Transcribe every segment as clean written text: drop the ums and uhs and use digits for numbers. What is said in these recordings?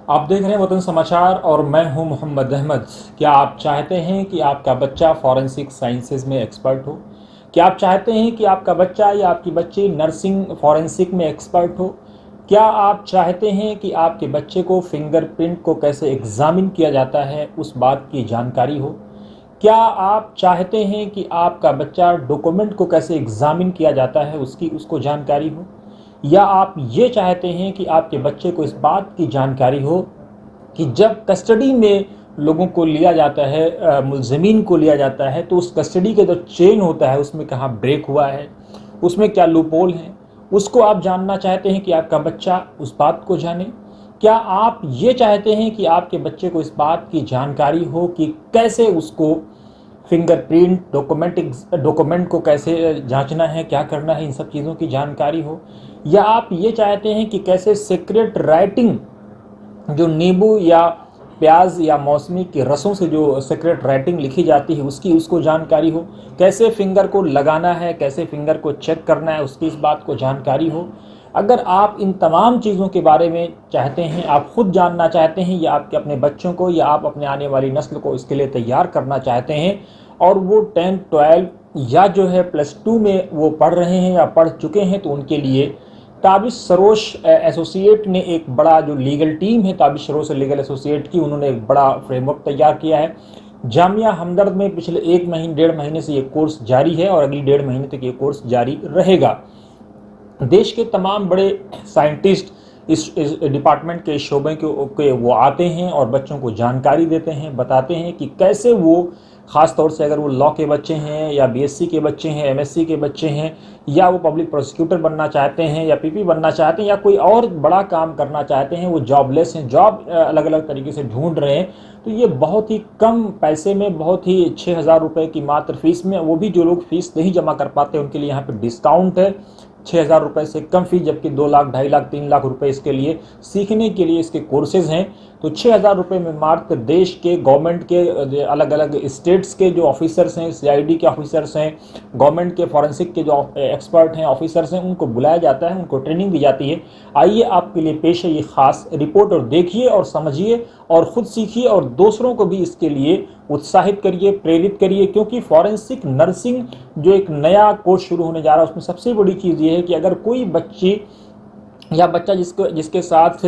आप देख रहे हैं वतन समाचार और मैं हूं मोहम्मद अहमद। क्या आप चाहते हैं कि आपका बच्चा फॉरेंसिक साइंसेज में एक्सपर्ट हो? क्या आप चाहते हैं कि आपका बच्चा या आपकी बच्ची नर्सिंग फॉरेंसिक में एक्सपर्ट हो? क्या आप चाहते हैं कि आपके बच्चे को फिंगरप्रिंट को कैसे एग्जामिन किया जाता है उस बात की जानकारी हो? क्या आप चाहते हैं कि आपका बच्चा डॉक्यूमेंट को कैसे एग्जामिन किया जाता है उसकी उसको जानकारी हो? या आप ये चाहते हैं कि आपके बच्चे को इस बात की जानकारी हो कि जब कस्टडी में लोगों को लिया जाता है, मुलजमीन को लिया जाता है, तो उस कस्टडी का जो चेन होता है उसमें कहाँ ब्रेक हुआ है, उसमें क्या लूपहोल है, उसको आप जानना चाहते हैं कि आपका बच्चा उस बात को जाने? क्या आप ये चाहते हैं कि आपके बच्चे को इस बात की जानकारी हो कि कैसे उसको फिंगरप्रिंट डॉक्यूमेंट को कैसे जांचना है, क्या करना है, इन सब चीज़ों की जानकारी हो? या आप ये चाहते हैं कि कैसे सीक्रेट राइटिंग, जो नींबू या प्याज या मौसमी की रसों से जो सीक्रेट राइटिंग लिखी जाती है उसकी उसको जानकारी हो? कैसे फिंगर को लगाना है, कैसे फिंगर को चेक करना है, उसकी इस बात को जानकारी हो? अगर आप इन तमाम चीज़ों के बारे में चाहते हैं, आप खुद जानना चाहते हैं, या आपके अपने बच्चों को या आप अपने आने वाली नस्ल को इसके लिए तैयार करना चाहते हैं, और वो 10, 12 या जो है +2 में वो पढ़ रहे हैं या पढ़ चुके हैं, तो उनके लिए ताबिश सरोश एसोसिएट ने एक बड़ा, जो लीगल टीम है ताबिश सरोश लीगल एसोसिएट की, उन्होंने एक बड़ा फ्रेमवर्क तैयार किया है। जामिया हमदर्द में पिछले 1-1.5 महीने से ये कोर्स जारी है और अगली 1.5 महीने तक ये कोर्स जारी रहेगा। देश के तमाम बड़े साइंटिस्ट इस डिपार्टमेंट के शोबे के वो आते हैं और बच्चों को जानकारी देते हैं, बताते हैं कि कैसे वो, ख़ास तौर से अगर वो लॉ के बच्चे हैं या बीएससी के बच्चे हैं, एमएससी के बच्चे हैं, या वो पब्लिक प्रोसिक्यूटर बनना चाहते हैं या पीपी बनना चाहते हैं या कोई और बड़ा काम करना चाहते हैं, वो जॉबलेस हैं, जॉब अलग अलग तरीके से ढूंढ रहे हैं, तो ये बहुत ही कम पैसे में, बहुत ही 6,000 रुपये की मात्र फीस में, वो भी जो लोग फीस नहीं जमा कर पाते उनके लिए यहाँ पे डिस्काउंट है। 6,000 रुपये से कम फीस, जबकि 2 लाख, 2.5 लाख, 3 लाख रुपए इसके लिए सीखने के लिए इसके कोर्सेज हैं। तो 6,000 रुपये में मात्र देश के गवर्नमेंट के अलग अलग स्टेट्स के जो ऑफिसर्स हैं, सीआईडी के ऑफिसर्स हैं, गवर्नमेंट के फॉरेंसिक के जो एक्सपर्ट हैं, ऑफिसर्स हैं, उनको बुलाया जाता है, उनको ट्रेनिंग दी जाती है। आइए आपके लिए पेश है ये खास रिपोर्ट, और देखिए और समझिए और ख़ुद सीखिए और दूसरों को भी इसके लिए उत्साहित करिए, प्रेरित करिए, क्योंकि फॉरेंसिक नर्सिंग जो एक नया कोर्स शुरू होने जा रहा है, उसमें सबसे बड़ी चीज़ ये है कि अगर कोई बच्ची या बच्चा जिसके साथ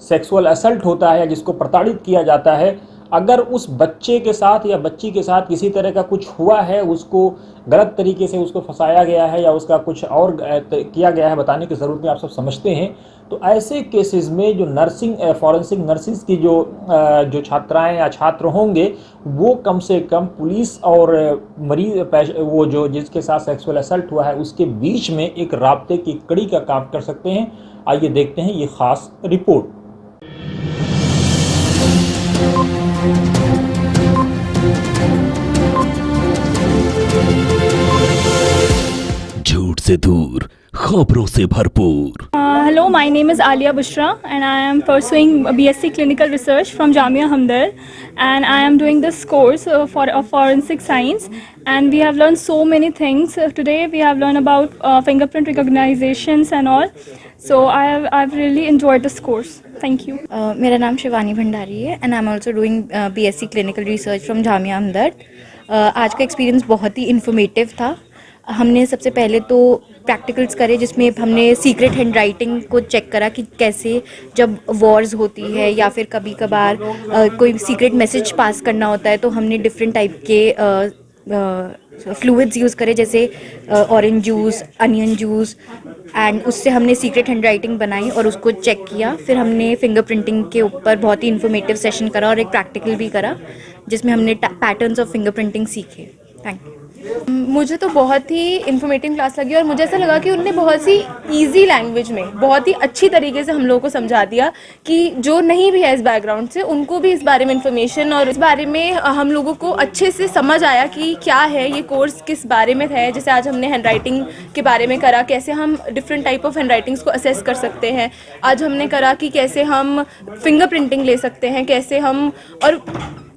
सेक्सुअल असल्ट होता है या जिसको प्रताड़ित किया जाता है, अगर उस बच्चे के साथ या बच्ची के साथ किसी तरह का कुछ हुआ है, उसको गलत तरीके से उसको फंसाया गया है या उसका कुछ और किया गया है, बताने की ज़रूरत नहीं, आप सब समझते हैं। तो ऐसे केसेस में जो फॉरेंसिक नर्सिस की जो छात्राएं या छात्र होंगे, वो कम से कम पुलिस और मरीज, वो जो जिसके साथ सेक्सुअल असल्ट हुआ है उसके बीच में एक राब्ते की कड़ी का काम कर सकते हैं। आइए देखते हैं ये खास रिपोर्ट। झूठ से दूर, खबरों से भरपूर। Hello, my name is Alia Bushra and I am pursuing BSc Clinical Research from Jamia Hamdard, and I am doing this course for forensic science, and we have learned so many things. Today we have learned about fingerprint recognitions and all. So I've really enjoyed this course. Thank you. मेरा नाम शिवानी भंडारी है and I'm also doing BSc Clinical Research from Jamia Hamdard. आज का experience बहुत ही informative था। हमने सबसे पहले तो प्रैक्टिकल्स करे जिसमें हमने सीक्रेट हैंड राइटिंग को चेक करा कि कैसे जब वॉर्स होती है या फिर कभी कभार कोई सीक्रेट मैसेज पास करना होता है, तो हमने डिफरेंट टाइप के फ्लूइड्स यूज़ करे, जैसे orange juice, onion juice, and उससे हमने सीक्रेट हैंड राइटिंग बनाई और उसको चेक किया। फिर हमने फिंगरप्रिंटिंग के ऊपर बहुत ही इन्फॉर्मेटिव सेशन करा और एक प्रैक्टिकल भी करा जिसमें हमने पैटर्न्स ऑफ फिंगरप्रिंटिंग सीखे। Thank you. मुझे तो बहुत ही इन्फॉर्मेटिव क्लास लगी और मुझे ऐसा लगा कि उन्होंने बहुत सी इजी लैंग्वेज में बहुत ही अच्छी तरीके से हम लोगों को समझा दिया कि जो नहीं भी है इस बैकग्राउंड से उनको भी इस बारे में इन्फॉर्मेशन और इस बारे में हम लोगों को अच्छे से समझ आया कि क्या है ये कोर्स, किस बारे में है। जैसे आज हमने हैंड राइटिंग के बारे में करा, कैसे हम different type of hand writings को असेस कर सकते हैं। आज हमने करा कि कैसे हम फिंगर प्रिंटिंग ले सकते हैं, कैसे हम, और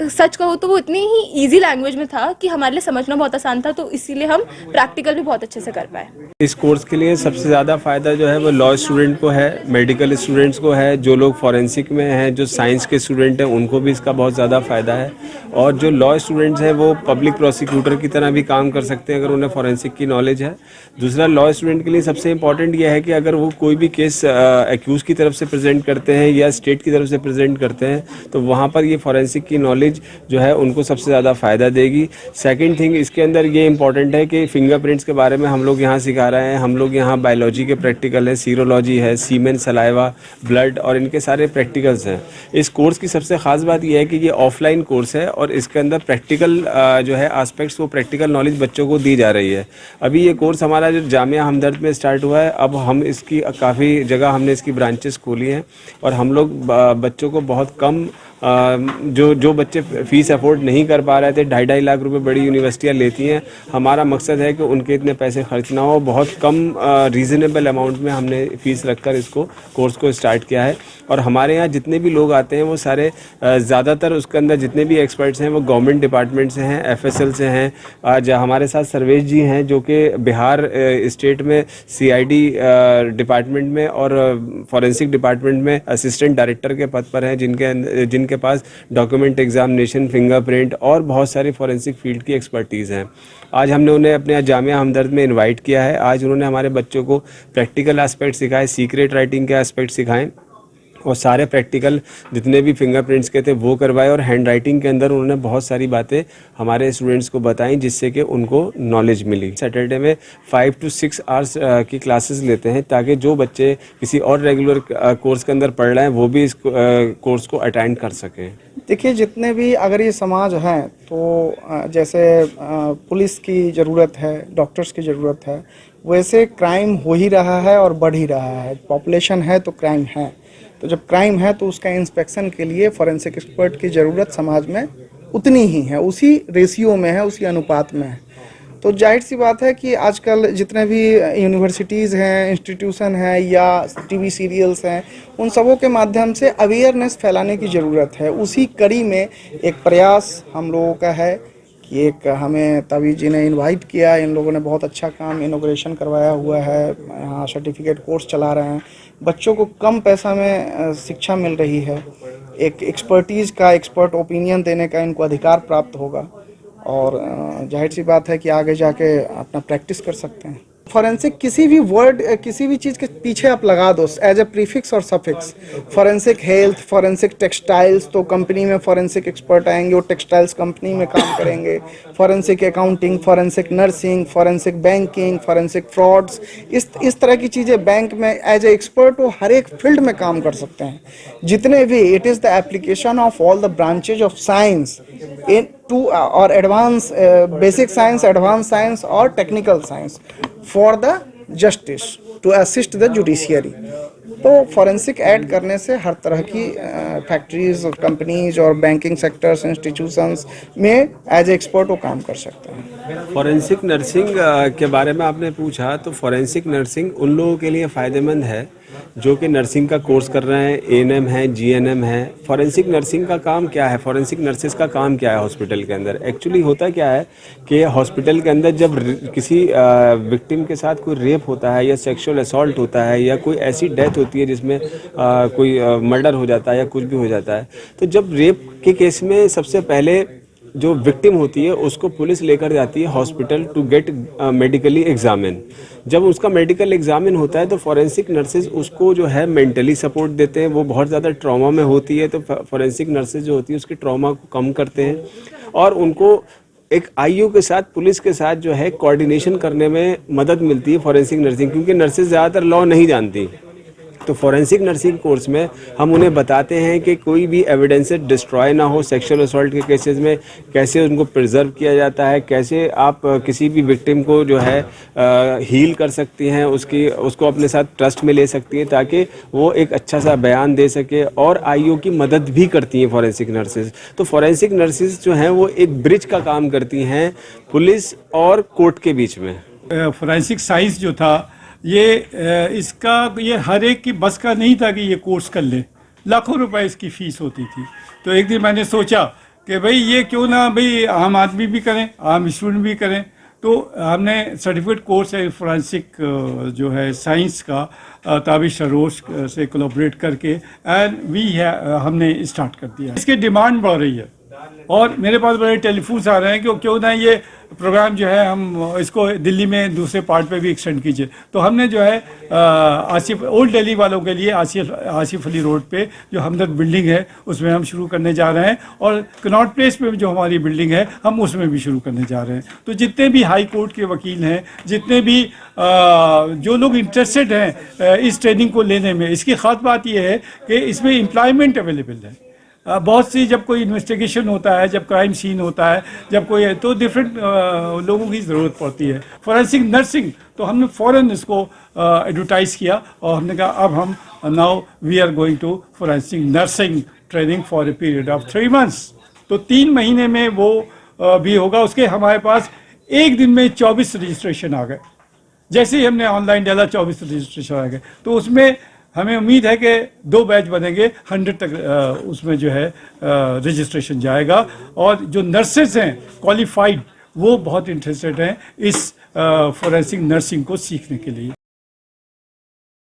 सच कहो तो वो इतनी ही इजी लैंग्वेज में था कि हमारे लिए समझना बहुत आसान था, तो इसीलिए हम प्रैक्टिकल भी बहुत अच्छे से कर पाए। इस कोर्स के लिए सबसे ज़्यादा फ़ायदा जो है वो लॉ स्टूडेंट को है, मेडिकल स्टूडेंट्स को है, जो लोग फॉरेंसिक में हैं, जो साइंस के स्टूडेंट हैं उनको भी इसका बहुत ज़्यादा फ़ायदा है। और जो लॉ स्टूडेंट्स हैं वो पब्लिक प्रोसिक्यूटर की तरह भी काम कर सकते हैं अगर उन्हें फॉरेंसिक की नॉलेज है। दूसरा, लॉ स्टूडेंट के लिए सबसे इंपॉर्टेंट यह है कि अगर वो कोई भी केस एक्यूज़ की तरफ से प्रेजेंट करते हैं या स्टेट की तरफ से प्रेजेंट करते हैं तो वहाँ पर ये फॉरेंसिक की नॉलेज जो है उनको सबसे ज़्यादा फ़ायदा देगी। सेकंड थिंग, इसके अंदर ये इंपॉर्टेंट है कि फिंगरप्रिंट्स के बारे में हम लोग यहाँ सिखा रहे हैं। हम लोग यहाँ बायोलॉजी के प्रैक्टिकल है, सीरोलॉजी है, सीमेन, सलाइवा, ब्लड और इनके सारे प्रैक्टिकल्स हैं। इस कोर्स की सबसे ख़ास बात यह है कि ये ऑफलाइन कोर्स है और इसके अंदर प्रैक्टिकल जो है एस्पेक्ट्स, वो प्रैक्टिकल नॉलेज बच्चों को दी जा रही है। अभी ये कोर्स हमारा जो जामिया हमदर्द में स्टार्ट हुआ है, अब हम इसकी काफ़ी जगह हमने इसकी ब्रांचेस खोली हैं और हम लोग बच्चों को बहुत कम जो बच्चे फ़ीस अफोर्ड नहीं कर पा रहे थे, 2.5 लाख रुपए बड़ी यूनिवर्सिटियाँ लेती हैं। हमारा मकसद है कि उनके इतने पैसे खर्च ना हो, बहुत कम रीज़नेबल अमाउंट में हमने फ़ीस रखकर इसको कोर्स को स्टार्ट किया है। और हमारे यहाँ जितने भी लोग आते हैं वो सारे ज़्यादातर उसके अंदर जितने भी एक्सपर्ट्स हैं वो गवर्नमेंट डिपार्टमेंट से हैं, FSL से हैं। आज हमारे साथ सर्वेश जी हैं जो कि बिहार स्टेट में CID डिपार्टमेंट में और फॉरेंसिक डिपार्टमेंट में असिस्टेंट डायरेक्टर के पद पर हैं, जिनके पास डॉक्यूमेंट एग्जामिनेशन, फिंगरप्रिंट और बहुत सारी फॉरेंसिक फील्ड की एक्सपर्टीज़ हैं। आज हमने उन्हें अपने जामिया हमदर्द में इनवाइट किया है। आज उन्होंने हमारे बच्चों को प्रैक्टिकल एस्पेक्ट सिखाए, सीक्रेट राइटिंग के एस्पेक्ट सिखाएं और सारे प्रैक्टिकल जितने भी फिंगरप्रिंट्स के थे वो करवाए। और हैंड राइटिंग के अंदर उन्होंने बहुत सारी बातें हमारे स्टूडेंट्स को बताई जिससे कि उनको नॉलेज मिली। सैटरडे में 5 to 6 आवर्स की क्लासेस लेते हैं ताकि जो बच्चे किसी और रेगुलर कोर्स के अंदर पढ़ रहे हैं वो भी इस कोर्स को अटेंड कर सकें। देखिए, जितने भी अगर ये समाज हैं तो जैसे पुलिस की ज़रूरत है, डॉक्टर्स की ज़रूरत है, वैसे क्राइम हो ही रहा है और बढ़ ही रहा है। पॉपुलेशन है तो क्राइम है, तो जब क्राइम है तो उसका इंस्पेक्शन के लिए फॉरेंसिक एक्सपर्ट की ज़रूरत समाज में उतनी ही है, उसी रेशियो में है, उसी अनुपात में है। तो जाहिर सी बात है कि आजकल जितने भी यूनिवर्सिटीज़ हैं, इंस्टीट्यूशन हैं या TV सीरियल्स हैं, उन सबों के माध्यम से अवेयरनेस फैलाने की ज़रूरत है। उसी कड़ी में एक प्रयास हम लोगों का है कि एक हमें तभी जी ने इनवाइट किया, इन लोगों ने बहुत अच्छा काम इनॉग्रेशन करवाया हुआ है, यहाँ सर्टिफिकेट कोर्स चला रहे हैं, बच्चों को कम पैसा में शिक्षा मिल रही है, एक एक्सपर्टीज़ का, एक्सपर्ट ओपिनियन देने का इनको अधिकार प्राप्त होगा और जाहिर सी बात है कि आगे जाके अपना प्रैक्टिस कर सकते हैं। फॉरेंसिक किसी भी वर्ड, किसी भी चीज़ के पीछे आप लगा दो एज ए प्रीफिक्स और suffix. Forensic health, forensic textiles, तो कंपनी में फॉरेंसिक एक्सपर्ट आएंगे, वो टेक्सटाइल्स कंपनी में काम करेंगे। Forensic accounting, forensic nursing, forensic banking, forensic frauds, इस तरह की चीज़ें बैंक में एज ए एक्सपर्ट वो हर एक फील्ड में काम कर सकते हैं। जितने भी, it is the application of all the branches of science in two और advance, basic science, advance science और technical science for the justice to assist the judiciary. तो फॉरेंसिक ऐड करने से हर तरह की फैक्ट्रीज और कंपनीज और बैंकिंग सेक्टर्स, इंस्टीट्यूशंस में एज ए एक्सपर्ट वो काम कर सकते हैं। फॉरेंसिक नर्सिंग के बारे में आपने पूछा, तो फॉरेंसिक नर्सिंग उन लोगों के लिए फ़ायदेमंद है जो कि नर्सिंग का कोर्स कर रहे हैं, ANM है, GNM है। फॉरेंसिक नर्सिंग का काम क्या है, फॉरेंसिक नर्सिस का काम क्या है हॉस्पिटल के अंदर? एक्चुअली होता क्या है कि हॉस्पिटल के अंदर जब किसी विक्टिम के साथ कोई रेप होता है या सेक्सुअल असॉल्ट होता है या कोई ऐसी डेथ होती है जिसमें कोई मर्डर हो जाता है या कुछ भी हो जाता है, तो जब रेप के केस में सबसे पहले जो विक्टिम होती है उसको पुलिस लेकर जाती है hospital to get medically examine. जब उसका मेडिकल एग्जामिन होता है तो फॉरेंसिक नर्सेज उसको जो है मेंटली सपोर्ट देते हैं। वो बहुत ज़्यादा ट्रॉमा में होती है तो फॉरेंसिक नर्सेज जो होती है उसके ट्रॉमा को कम करते हैं और उनको एक IU के साथ, पुलिस के साथ जो है कोऑर्डिनेशन करने में मदद मिलती है फॉरेंसिक नर्सिंग, क्योंकि नर्सेज ज़्यादातर लॉ नहीं जानती। तो फॉरेंसिक नर्सिंग कोर्स में हम उन्हें बताते हैं कि कोई भी एविडेंसेस डिस्ट्रॉय ना हो। सेक्सुअल असॉल्ट के केसेस में कैसे उनको प्रिजर्व किया जाता है, कैसे आप किसी भी विक्टिम को जो है हील कर सकती हैं, उसको अपने साथ ट्रस्ट में ले सकती हैं ताकि वो एक अच्छा सा बयान दे सके, और IU की मदद भी करती हैं फॉरेंसिक नर्सेज। तो फॉरेंसिक नर्सेज जो हैं वो एक ब्रिज का काम करती हैं पुलिस और कोर्ट के बीच में। फॉरेंसिक साइंस जो था ये हर एक की बस का नहीं था कि ये कोर्स कर ले। लाखों रुपए इसकी फ़ीस होती थी। तो एक दिन मैंने सोचा कि भाई ये क्यों ना भाई आम आदमी भी करें, आम स्टूडेंट भी करें। तो हमने सर्टिफिकेट कोर्स है फोरेंसिक जो है साइंस का ताबिश सरोश से कोलैबोरेट करके हमने स्टार्ट कर दिया। इसकी डिमांड बढ़ रही है और मेरे पास बड़े टेलीफोन्स आ रहे हैं कि क्यों ना ये प्रोग्राम जो है हम इसको दिल्ली में दूसरे पार्ट पे भी एक्सटेंड कीजिए। तो हमने जो है आसिफ ओल्ड दिल्ली वालों के लिए आसिफ अली रोड पे जो हमदर्द बिल्डिंग है उसमें हम शुरू करने जा रहे हैं, और कनॉट प्लेस पे जो हमारी बिल्डिंग है हम उसमें भी शुरू करने जा रहे हैं। तो जितने भी हाई कोर्ट के वकील हैं, जितने भी जो लोग इंटरेस्टेड हैं इस ट्रेनिंग को लेने में, इसकी ख़ास बात यह है कि इसमें एम्प्लॉयमेंट अवेलेबल है। बहुत सी जब कोई इन्वेस्टिगेशन होता है, जब क्राइम सीन होता है, जब कोई है तो डिफरेंट लोगों की ज़रूरत पड़ती है। फोरेंसिक नर्सिंग तो हमने फ़ौरन इसको एडवर्टाइज़ किया और हमने कहा अब हम now we are going to forensic nursing training for a period of 3 months। तो 3 महीने में वो भी होगा। उसके हमारे पास एक दिन में 24 रजिस्ट्रेशन आ गए। जैसे ही हमने ऑनलाइन डाला 24 रजिस्ट्रेशन आ गए। तो उसमें हमें उम्मीद है कि 2 बैच बनेंगे, 100 तक उसमें जो है रजिस्ट्रेशन जाएगा। और जो नर्सेज हैं क्वालिफाइड वो बहुत इंटरेस्टेड हैं इस फोरेंसिक नर्सिंग को सीखने के लिए।